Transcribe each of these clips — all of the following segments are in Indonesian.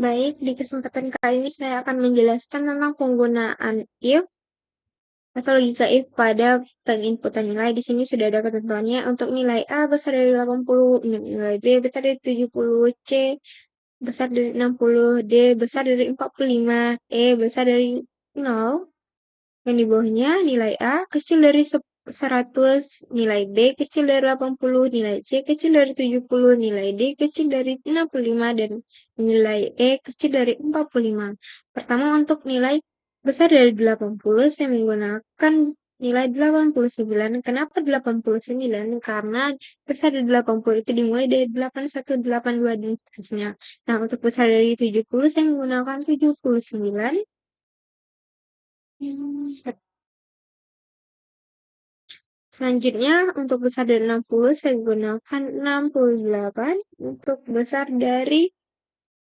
Baik, di kesempatan kali ini saya akan menjelaskan tentang penggunaan if atau logika if pada penginputan nilai. Di sini sudah ada ketentuannya untuk nilai A besar dari 80, nilai B besar dari 70, C besar dari 60, D besar dari 45, E besar dari 0. Yang di bawahnya nilai A kecil dari 100, nilai B kecil dari 80, nilai C kecil dari 70, nilai D kecil dari 65, dan nilai E kecil dari 45. Pertama untuk nilai besar dari 80, saya menggunakan nilai 89. Kenapa 89? Karena besar dari 80 itu dimulai dari 81, 82, dan seterusnya. Nah, untuk besar dari 70, saya menggunakan 79. Selanjutnya, untuk besar dari 60, saya gunakan 68. Untuk besar dari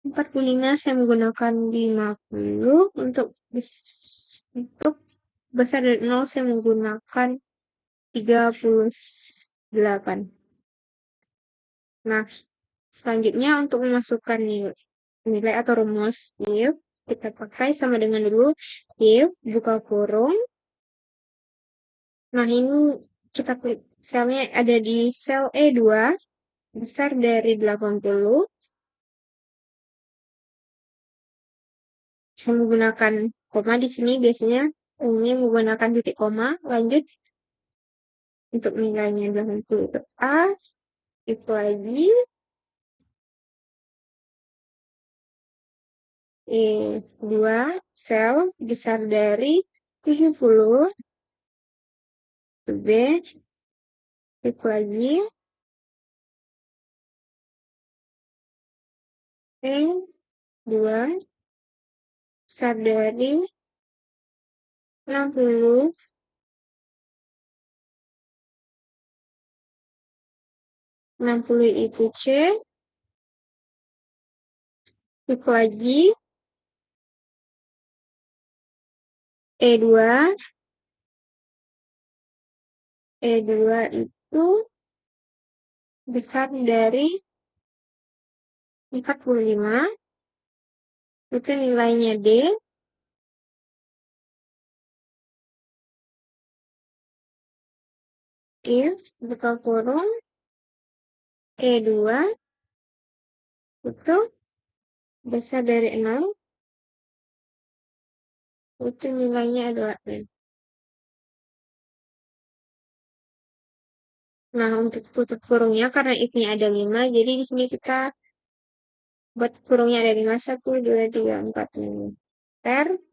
45, saya menggunakan 50. Untuk besar dari 0, saya menggunakan 38. Nah, selanjutnya untuk memasukkan nilai atau rumus if, kita pakai sama dengan dulu if, buka kurung. Nah, ini kita klik selnya ada di sel E2, besar dari 80. Saya menggunakan koma di sini biasanya ini menggunakan titik koma. Lanjut untuk nilainya 80 itu A, itu lagi E2 sel besar dari 70, itu B, itu lagi E2 besar dari 60, 60 itu C, itu lagi E2 itu besar dari 45, itu nilainya D, if, buka kurung, E2 itu besar dari 6, itu nilainya adalah N. Nah, untuk tutup kurungnya, karena if-nya ada 5, jadi di sini kita buat kurungnya ada 5, 1, 2, 3, 4, 5.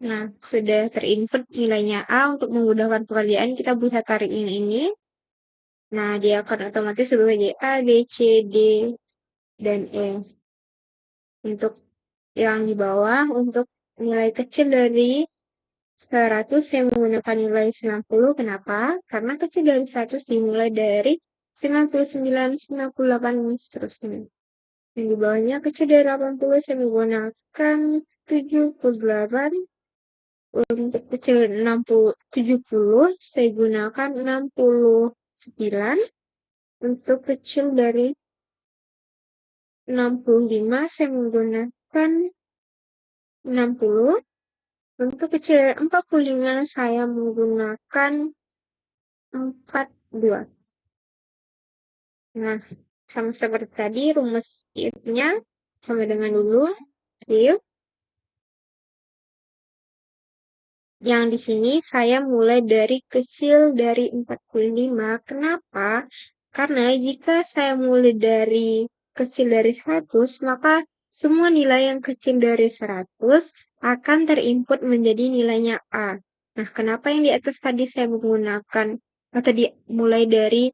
Nah, sudah terinput nilainya A. Untuk memudahkan pekerjaan, kita bisa tarik ini. Nah, dia akan otomatis berubah jadi A, B, C, D, dan E. Untuk yang di bawah, untuk nilai kecil dari 100, saya menggunakan nilai 90. Kenapa? Karena kecil dari 100 dimulai dari 99, 98, dan seterusnya. Yang di bawahnya kecil dari 80, saya menggunakan 78. Untuk kecil 70, saya gunakan 69. Untuk kecil dari 65, saya menggunakan 60. Untuk kecil 45, saya menggunakan 42. Nah, sama seperti tadi, rumus if-nya sama dengan dulu. If. Yang di sini saya mulai dari kecil dari 45. Kenapa? Karena jika saya mulai dari kecil dari 100, maka semua nilai yang kecil dari 100 akan terinput menjadi nilainya A. Nah, kenapa yang di atas tadi saya menggunakan atau dimulai dari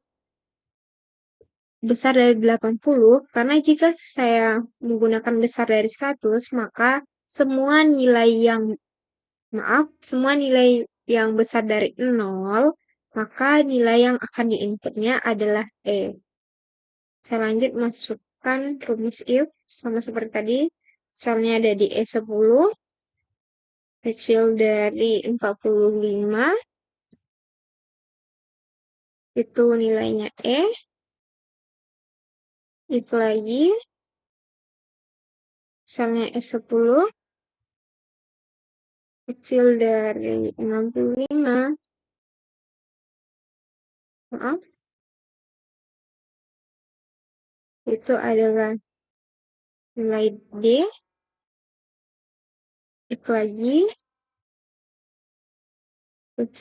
besar dari 80? Karena jika saya menggunakan besar dari 100, maka semua nilai yang besar dari 0, maka nilai yang akan diinputnya adalah E. Saya lanjut masukkan rumus if, sama seperti tadi, selnya ada di E10, kecil dari 45, itu nilainya E, itu lagi, Misalnya S10 kecil dari 65. Maaf, itu adalah nilai D. Itu lagi,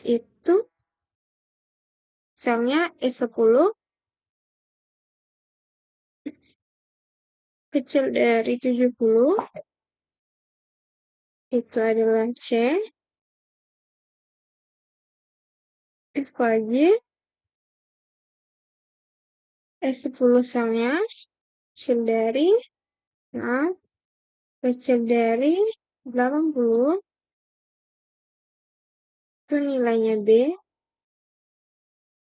itu misalnya S10 kecil dari 70, itu adalah C. Itu lagi, S10 selnya kecil dari, nah, kecil dari 80, itu nilainya B.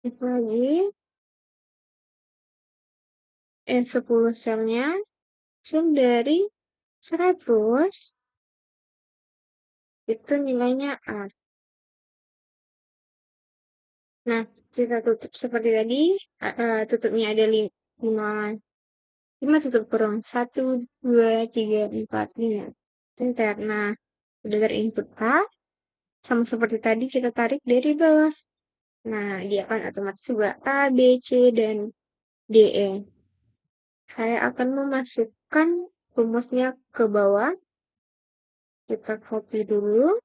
Itu lagi, S10 selnya kecil dari 100, itu nilainya A. Nah, kita tutup seperti tadi, tutupnya ada 5, 5 tutup kurung, 1, 2, 3, 4, 5. Enter. Nah, udah terinput A, sama seperti tadi kita tarik dari bawah. Nah, dia akan otomatis buat A, B, C, dan D, E. Saya akan memasukkan rumusnya ke bawah. Kita copy dulu.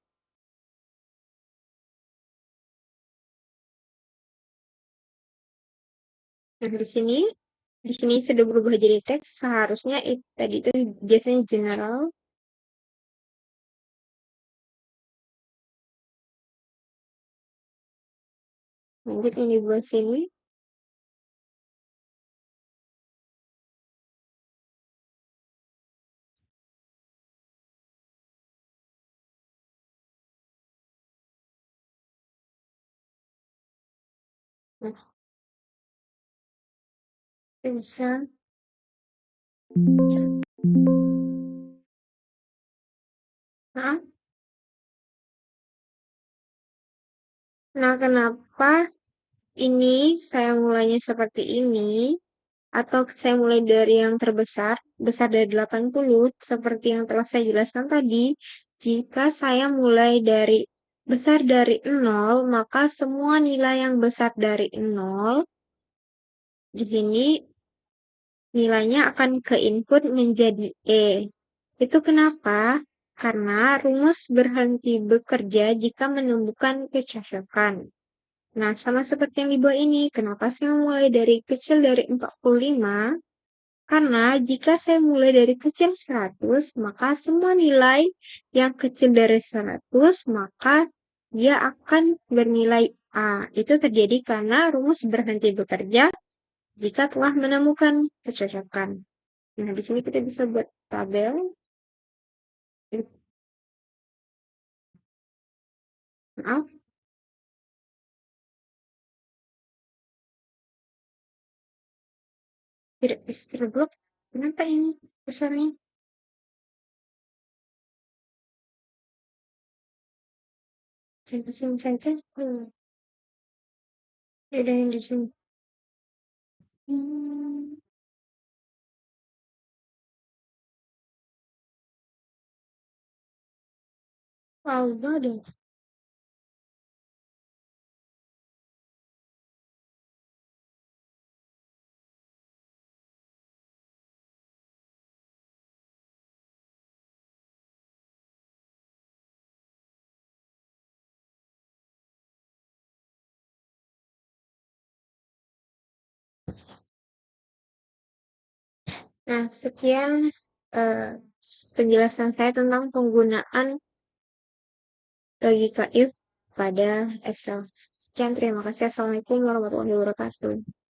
Nah, di sini sudah berubah jadi teks. Seharusnya tadi itu biasanya general. Lanjut ini buat sini. Nah, bisa. Nah, nah, kenapa ini saya mulainya seperti ini? Atau saya mulai dari yang terbesar, besar dari 80, seperti yang telah saya jelaskan tadi. Jika saya mulai dari besar dari 0, maka semua nilai yang besar dari 0, di sini nilainya akan ke input menjadi E. Itu kenapa? Karena rumus berhenti bekerja jika menemukan kecocokan. Nah, sama seperti yang di bawah ini, kenapa saya mulai dari kecil dari 45? Karena jika saya mulai dari kecil 100, maka semua nilai yang kecil dari 100, maka dia akan bernilai A. Itu terjadi karena rumus berhenti bekerja jika telah menemukan kecocokan. Nah, di sini kita bisa buat tabel. Maaf, tidak bisa terblok. Kenapa ini besarnya? Saya pusing saja. Ada yang di sini. Hmm, wow, ada. Nah, sekian eh, penjelasan saya tentang penggunaan logika if pada Excel. Sekian, terima kasih. Assalamualaikum warahmatullahi wabarakatuh.